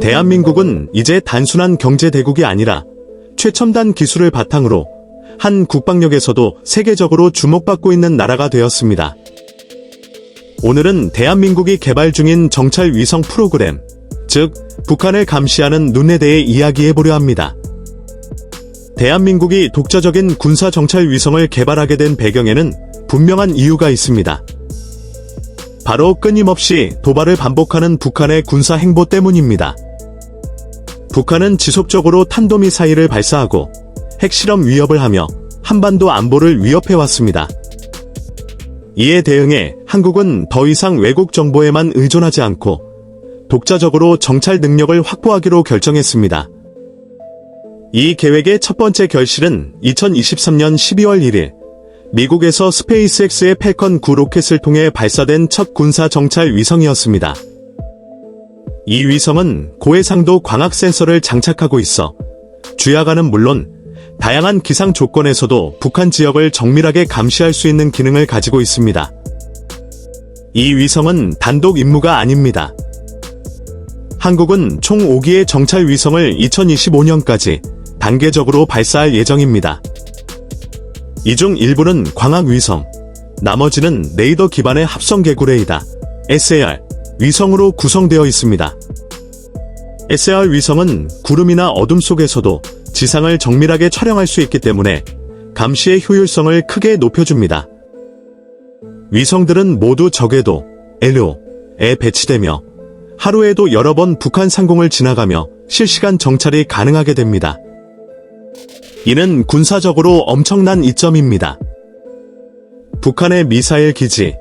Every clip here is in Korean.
대한민국은 이제 단순한 경제 대국이 아니라 최첨단 기술을 바탕으로 한 국방력에서도 세계적으로 주목받고 있는 나라가 되었습니다. 오늘은 대한민국이 개발 중인 정찰 위성 프로그램, 즉 북한을 감시하는 눈에 대해 이야기해보려 합니다. 대한민국이 독자적인 군사 정찰 위성을 개발하게 된 배경에는 분명한 이유가 있습니다. 바로 끊임없이 도발을 반복하는 북한의 군사 행보 때문입니다. 북한은 지속적으로 탄도미사일을 발사하고 핵실험 위협을 하며 한반도 안보를 위협해왔습니다. 이에 대응해 한국은 더 이상 외국 정보에만 의존하지 않고 독자적으로 정찰 능력을 확보하기로 결정했습니다. 이 계획의 첫 번째 결실은 2023년 12월 1일 미국에서 스페이스X의 팰컨 9 로켓을 통해 발사된 첫 군사 정찰 위성이었습니다. 이 위성은 고해상도 광학 센서를 장착하고 있어 주야간은 물론 다양한 기상 조건에서도 북한 지역을 정밀하게 감시할 수 있는 기능을 가지고 있습니다. 이 위성은 단독 임무가 아닙니다. 한국은 총 5기의 정찰 위성을 2025년까지 단계적으로 발사할 예정입니다. 이 중 일부는 광학 위성, 나머지는 레이더 기반의 합성 개구 레이더, SAR, 위성으로 구성되어 있습니다. SAR 위성은 구름이나 어둠 속에서도 지상을 정밀하게 촬영할 수 있기 때문에 감시의 효율성을 크게 높여줍니다. 위성들은 모두 저궤도, LEO에 배치되며 하루에도 여러 번 북한 상공을 지나가며 실시간 정찰이 가능하게 됩니다. 이는 군사적으로 엄청난 이점입니다. 북한의 미사일 기지,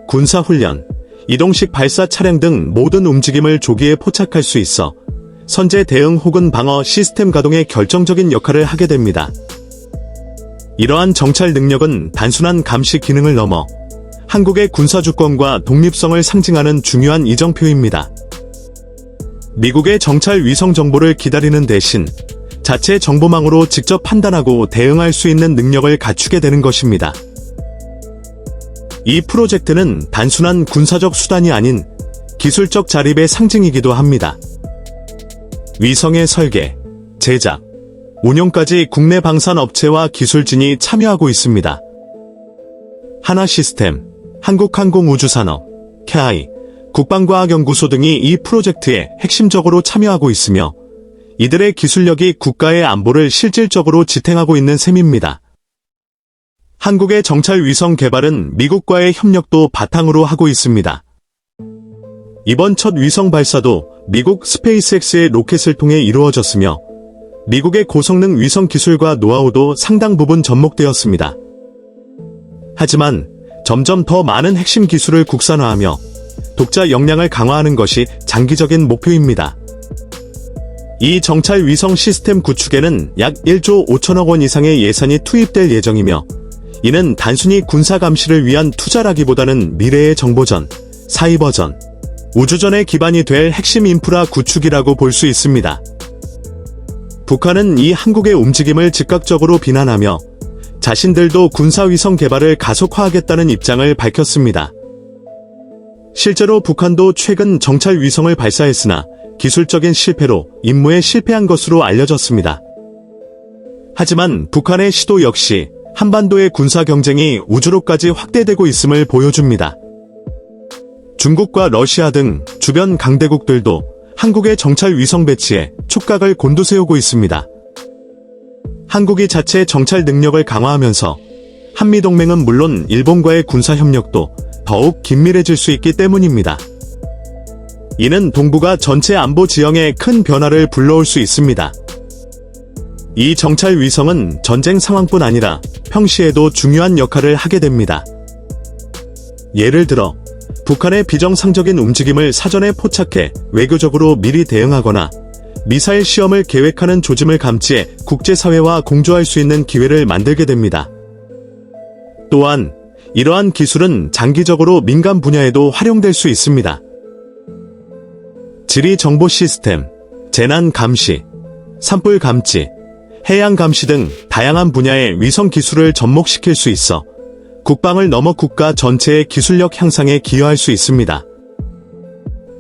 군사훈련, 이동식 발사 차량 등 모든 움직임을 조기에 포착할 수 있어 선제 대응 혹은 방어 시스템 가동에 결정적인 역할을 하게 됩니다. 이러한 정찰 능력은 단순한 감시 기능을 넘어 한국의 군사주권과 독립성을 상징하는 중요한 이정표입니다. 미국의 정찰 위성 정보를 기다리는 대신 자체 정보망으로 직접 판단하고 대응할 수 있는 능력을 갖추게 되는 것입니다. 이 프로젝트는 단순한 군사적 수단이 아닌 기술적 자립의 상징이기도 합니다. 위성의 설계, 제작, 운용까지 국내 방산업체와 기술진이 참여하고 있습니다. 하나시스템, 한국항공우주산업, KAI, 국방과학연구소 등이 이 프로젝트에 핵심적으로 참여하고 있으며 이들의 기술력이 국가의 안보를 실질적으로 지탱하고 있는 셈입니다. 한국의 정찰 위성 개발은 미국과의 협력도 바탕으로 하고 있습니다. 이번 첫 위성 발사도 미국 스페이스X의 로켓을 통해 이루어졌으며 미국의 고성능 위성 기술과 노하우도 상당 부분 접목되었습니다. 하지만 점점 더 많은 핵심 기술을 국산화하며 독자 역량을 강화하는 것이 장기적인 목표입니다. 이 정찰 위성 시스템 구축에는 약 1조 5천억 원 이상의 예산이 투입될 예정이며 이는 단순히 군사 감시를 위한 투자라기보다는 미래의 정보전, 사이버전, 우주전의 기반이 될 핵심 인프라 구축이라고 볼 수 있습니다. 북한은 이 한국의 움직임을 즉각적으로 비난하며 자신들도 군사위성 개발을 가속화하겠다는 입장을 밝혔습니다. 실제로 북한도 최근 정찰 위성을 발사했으나 기술적인 실패로 임무에 실패한 것으로 알려졌습니다. 하지만 북한의 시도 역시 한반도의 군사 경쟁이 우주로까지 확대되고 있음을 보여줍니다. 중국과 러시아 등 주변 강대국들도 한국의 정찰 위성 배치에 촉각을 곤두세우고 있습니다. 한국이 자체 정찰 능력을 강화하면서 한미동맹은 물론 일본과의 군사협력도 더욱 긴밀해질 수 있기 때문입니다. 이는 동북아 전체 안보 지형에 큰 변화를 불러올 수 있습니다. 이 정찰 위성은 전쟁 상황뿐 아니라 평시에도 중요한 역할을 하게 됩니다. 예를 들어 북한의 비정상적인 움직임을 사전에 포착해 외교적으로 미리 대응하거나 미사일 시험을 계획하는 조짐을 감지해 국제사회와 공조할 수 있는 기회를 만들게 됩니다. 또한 이러한 기술은 장기적으로 민간 분야에도 활용될 수 있습니다. 지리 정보 시스템, 재난 감시, 산불 감지, 해양 감시 등 다양한 분야의 위성 기술을 접목시킬 수 있어 국방을 넘어 국가 전체의 기술력 향상에 기여할 수 있습니다.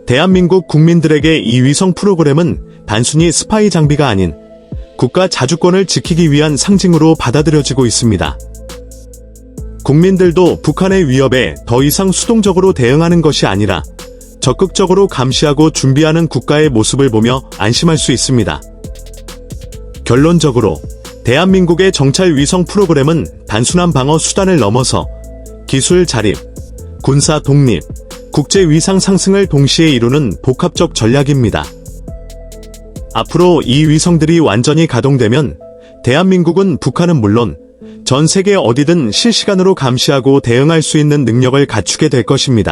대한민국 국민들에게 이 위성 프로그램은 단순히 스파이 장비가 아닌 국가 자주권을 지키기 위한 상징으로 받아들여지고 있습니다. 국민들도 북한의 위협에 더 이상 수동적으로 대응하는 것이 아니라 적극적으로 감시하고 준비하는 국가의 모습을 보며 안심할 수 있습니다. 결론적으로 대한민국의 정찰 위성 프로그램은 단순한 방어 수단을 넘어서 기술 자립, 군사 독립, 국제 위상 상승을 동시에 이루는 복합적 전략입니다. 앞으로 이 위성들이 완전히 가동되면 대한민국은 북한은 물론 전 세계 어디든 실시간으로 감시하고 대응할 수 있는 능력을 갖추게 될 것입니다.